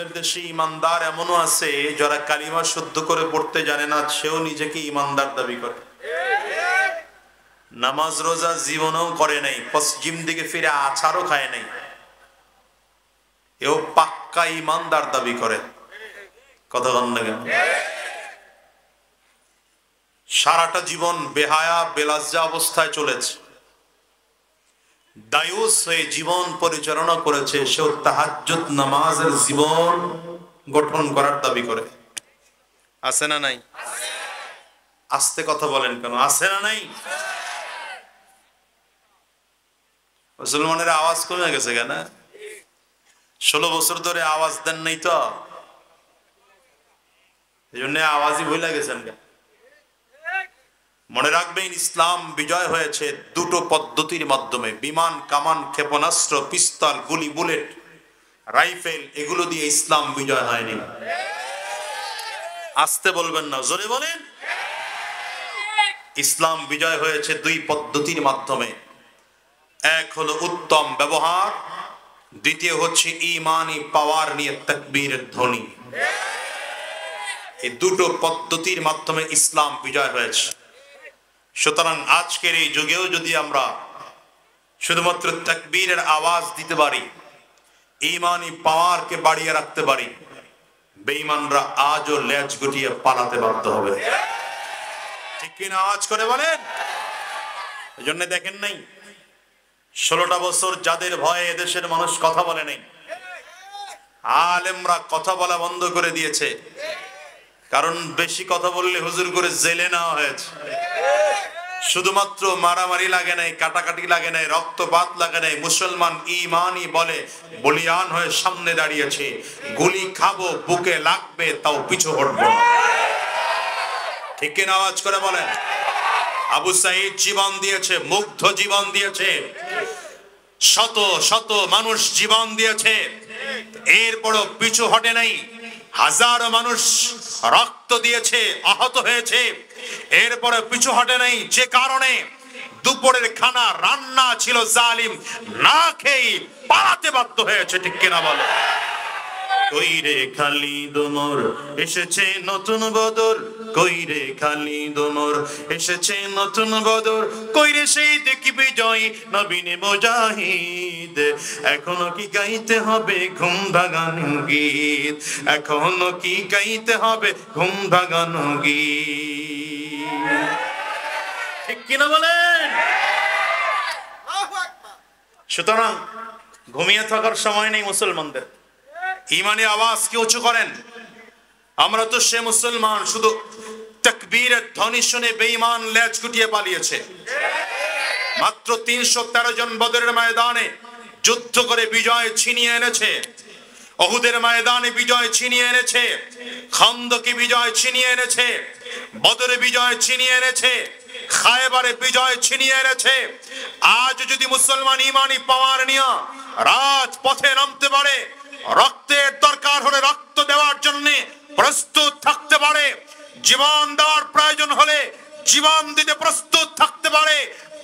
আমাদের দেশে ইমানদার এমনও আছে যারা কালিমা শুদ্ধ করে পড়তে জানে না, সেও নিজেকে ইমানদার দাবি করে। নামাজ রোজা জীবনেও করে নাই, পশ্চিম দিকে ফিরে আছাড়ও খায় নাই, এও পাক্কা ইমানদার দাবি করে। কথা বল না কেন? সারাটা জীবন বেহায়া বেলাজ্জা অবস্থায় চলেছে, দায়ুস হয়ে জীবন পরিচালনা করেছে, সেও তাহাজ্জুদ নামাজের জীবন গঠন করার দাবি করে। আছে না নাই? আস্তে কথা বলেন কেন? আছে না নাই? মুসলমানের আওয়াজ কমে গেছে কেন? 16 বছর ধরে আওয়াজ দেন নাই তো, এই জন্য আওয়াজই ভুলে গেছেন। মনে রাখবেন, ইসলাম বিজয় হয়েছে দুটো পদ্ধতির মাধ্যমে। বিমান, কামান, ক্ষেপণাস্ত্র, পিস্তল, গুলি, বুলেট, রাইফেল, এগুলো দিয়ে ইসলাম বিজয় হয়নি। আস্তে বলবেন না, জোরে বলেন। ইসলাম বিজয় হয়েছে দুই পদ্ধতির মাধ্যমে। এক হলো উত্তম ব্যবহার, দ্বিতীয় হচ্ছে ঈমানি পাওয়ার নিয়ে তাকবীরের ধ্বনি। এই দুটো পদ্ধতির মাধ্যমে ইসলাম বিজয় হয়েছে। সুতরাং আজকের এই যুগেও যদি আমরা শুধুমাত্র তাকবীরের আওয়াজ দিতে পারি, ঈমানি পাওয়ারকে বাড়িয়ে রাখতে পারি, বেঈমানরা আজও লেজ গুটিয়ে পালাতে বাধ্য হবে। ঠিক কিনা? আওয়াজ করে বলেন। এই জন্য দেখেন নাই, 16টা বছর যাদের ভয়ে এদেশের মানুষ কথা বলে নাই, আলেমরা কথা বলা বন্ধ করে দিয়েছে। কারণ বেশি কথা বললে হুজুর করে জেলে নেওয়া হয়েছে। শুধুমাত্র মারামারি লাগে নাই, কাটাকাটি লাগে নাই, রক্তপাত লাগে নাই, মুসলমান ঈমানি বলে বলিয়ান হয়ে সামনে দাঁড়িয়েছে। গুলি খাবো, বুকে লাগবে, তাও পিছু হটবো না। ঠিক কিনা? আওয়াজ করে বলেন। আবু সাঈদ জীবন দিয়েছে, মুগ্ধ জীবন দিয়েছে, শত শত মানুষ জীবন দিয়েছে, এরপরও পিছু হটে নাই। হাজারো মানুষ রক্ত দিয়েছে, আহত হয়েছে, এরপরে পিছু হটে নাই। যে কারণে দুপুরের খানা রান্না ছিল জালিম, না খেয়ে পালাতে বাধ্য হয়েছে। ঠিক কিনা বলো? কইরে খালিদ ওমর এসেছে নতুন বদর, কইরে খালিদ ওমর এসেছে নতুন বদর, কইরে সেই দেখি বিজয় নবীনে মুজাহিদ। এখনো কি গাইতে হবে ঘুম ভাঙানো গীত, এখনো কি গাইতে হবে ঘুম ভাঙানো গীত। ঠিক কিনা বলেন? সুতরাং ঘুমিয়ে থাকার সময় নেই মুসলমানদের। ঈমানি আওয়াজ কি উঁচু করেন। আমরা তো সে মুসলমান, শুধু তাকবীরের ধ্বনি শুনে বেঈমান লেজ গুটিয়ে পালিয়েছে। মাত্র 313 জন বদরের ময়দানে যুদ্ধ করে বিজয় ছিনিয়ে এনেছে, উহুদের ময়দানে বিজয় ছিনিয়ে এনেছে, খন্দকে বিজয় ছিনিয়ে এনেছে, বদরে বিজয় ছিনিয়ে এনেছে, খায়বারে বিজয় ছিনিয়ে এনেছে। আজ যদি মুসলমান ঈমানি পাওয়ার নিয়ে রাজপথে নামতে পারে, রক্তের দরকার হলে রক্ত দেওয়ার জন্য প্রস্তুত থাকতে পারে, জীবন দেওয়ার প্রয়োজন হলে জীবন দিতে প্রস্তুত থাকতে পারে,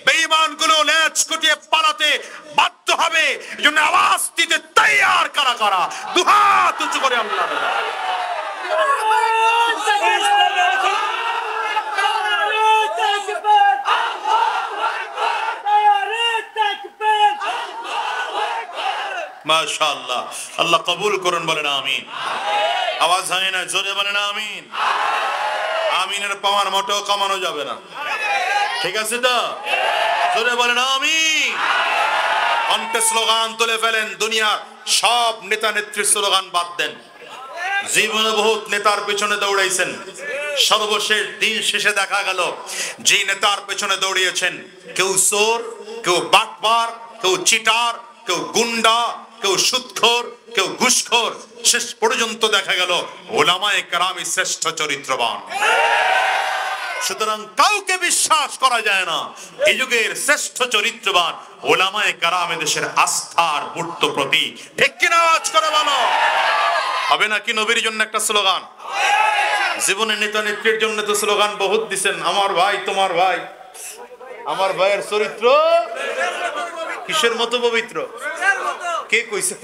বেঈমানগুলো লেজ গুটিয়ে পালাতে বাধ্য হবে। এজন্য আওয়াজ দিতে তৈয়ার কারা কারা? দুহাত উঁচু করে আল্লাহ। মাশাআল্লাহ, আল্লাহ কবুল করুন, বলেন আমিন। আওয়াজ হয় না, জোরে বলেন আমিন। আমিনের পাওয়ার মোটেও কমানো যাবে না। ঠিক আছে তো? জোরে বলেন আমিন। কণ্ঠে স্লোগান তুলে ফেলেন। দুনিয়ার সব নেতা নেত্রীর স্লোগান বাদ দেন। জীবনে বহুত নেতার পেছনে দৌড়াইছেন, সর্বশেষ দিন শেষে দেখা গেল যে নেতার পেছনে দৌড়িয়েছেন, কেউ চোর, কেউ বাটপার, কেউ চিটার, কেউ গুন্ডা, কেউ সুদখোর, কেউ ঘুষখোর, শেষ পর্যন্ত দেখা গেল উলামায়ে কেরামই শ্রেষ্ঠ চরিত্রবান। সুতরাং কাউকে বিশ্বাস করা যায় না। এই যুগের শ্রেষ্ঠ চরিত্রবান উলামায়ে কেরাম দেশের আস্থার মূর্ত প্রতীক। ঠিক কিনা? আওয়াজ করে বলো। হবে নাকি নবীর জন্য একটা স্লোগান? জীবনে নেতা নেত্রীর জন্য তো স্লোগান বহুত দিছেন। আমার ভাই, তোমার ভাই, আমার ভাইয়ের চরিত্র কিসের মতো পবিত্র? কে কইছে?